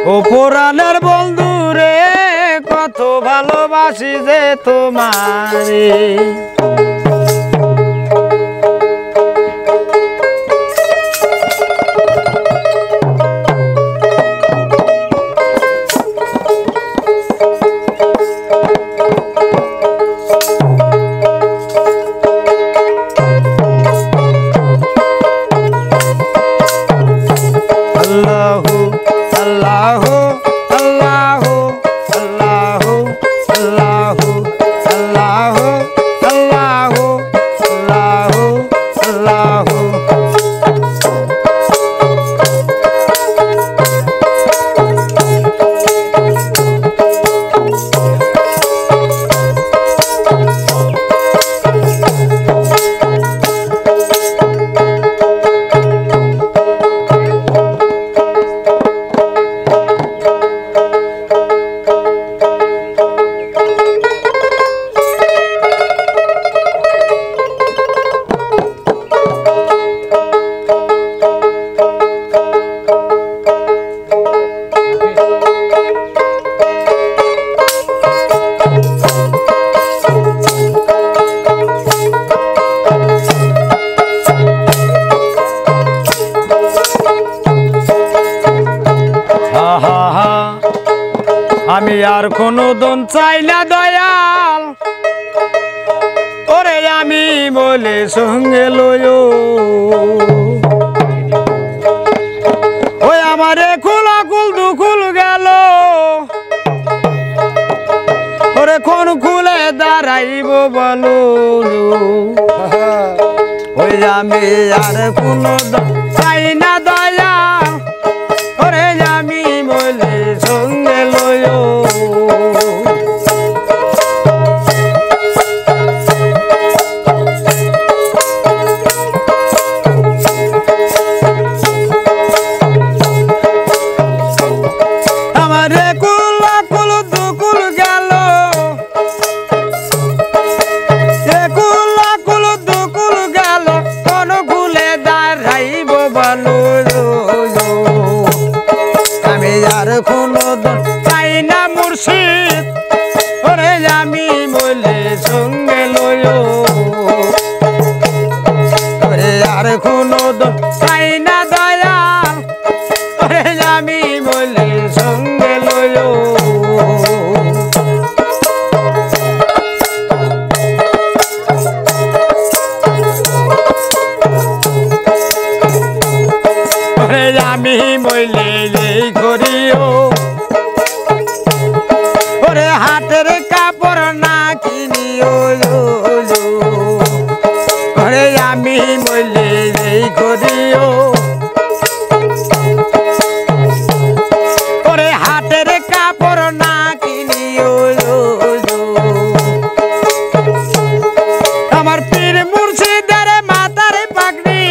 ও পুরাণের বন্ধু রে কত ভালোবাসি যে তোমারে আমি আর কোনো দন চাই না দয়াল ওরে আমি বলে সঙ্গে লয়ো ওই আমারে খোলা কুল দুকুল গেল ওরে কোন খুলে দাঁড়াইব বলো ওই আমি আর কোনো দন চাই না দয়াল ওরে আমি বলে সঙ্গে লয়ো আমারে কুলা কুল দুকুল গেল কুলা কুল দুকুল গেল কোন খুলে দাঁড়াইব বলো আমি আর কোনো দন চাই না মুর্শিদ ওরে আমি বলে সঙ্গে লয়ো ওরে আর কোনো দন চাই না দয়াল ওরে আমি বলে সঙ্গে লয়ো ওরে আমি বলে করিও ওরে হাতের কাপড় না কিনিও ওরে আমি বলে করিও ওরে হাতের কাপড় না কিনিও আমার পীর মুর্শিদের মাথার পাগড়ি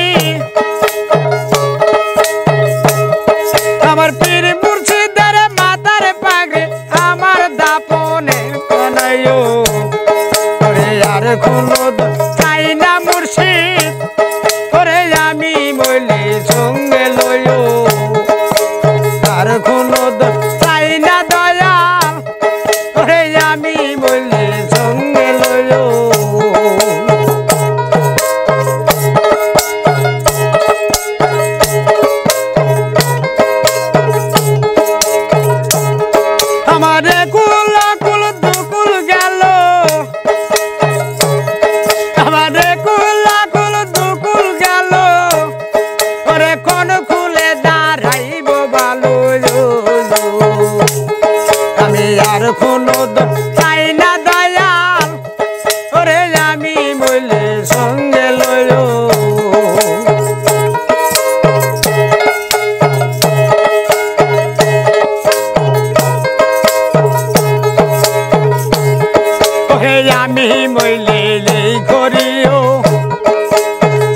আমার পীর মুর্শিদের মাথার পাগড়ি আমার দাপনে কানাইও ওরে আর কোনো চাই না মুর্শিদ ওরে আমি বলে সঙ্গে লয়ো আর কোনো চাই না দয়াল ওরে আমি বলে সঙ্গে লয়ো আমারে কুলা কুল দুকুল গেল আমারে কুলা কুল দুকুল গেল ওরে কোন খুলে দাঁড়াইব ভালো আমি আর কোনো চাই না দয়াল ওরে আমি বলে সঙ্গে লয়ো আমি মইলে করিও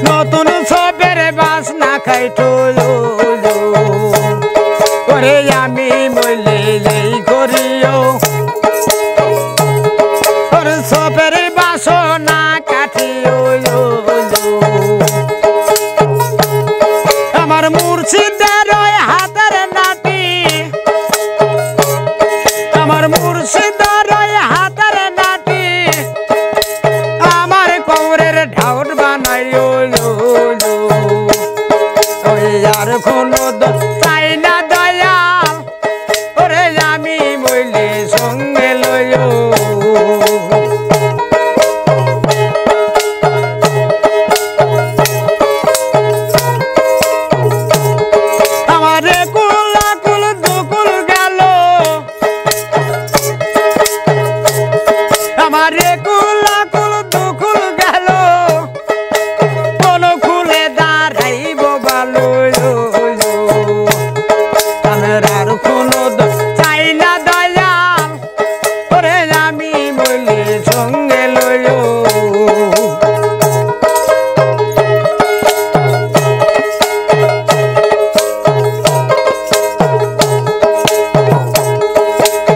নতুন সবের বাসনা খাইতো ওরে আমি মইলে করিও ওর সবের বাসনা কাটিও আমার মুর্শিদের হাতের নাটি চাই না দয়াল ওরে আমি মইলে সঙ্গে লইও আমারে কুলা কুল দুকুল গেল আমারে কুলা কুল দুকুল গেল কোন খুলে দাঁড়াইব ভালো আর কোন চাই না দয়াল ওরে আমি বলি সঙ্গে লইও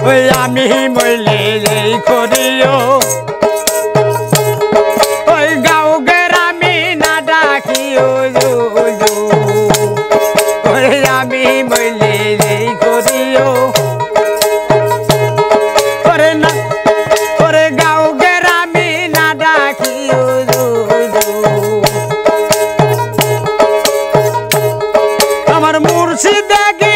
ওই আমি বলি এই করিও ওই গাঁও গ্রামে না ডাকিও ওই আমি বলি এই করিও ওরে না ওরে গাঁও গ্রামে না ডাকিও আমার মুর্শিদ দেখে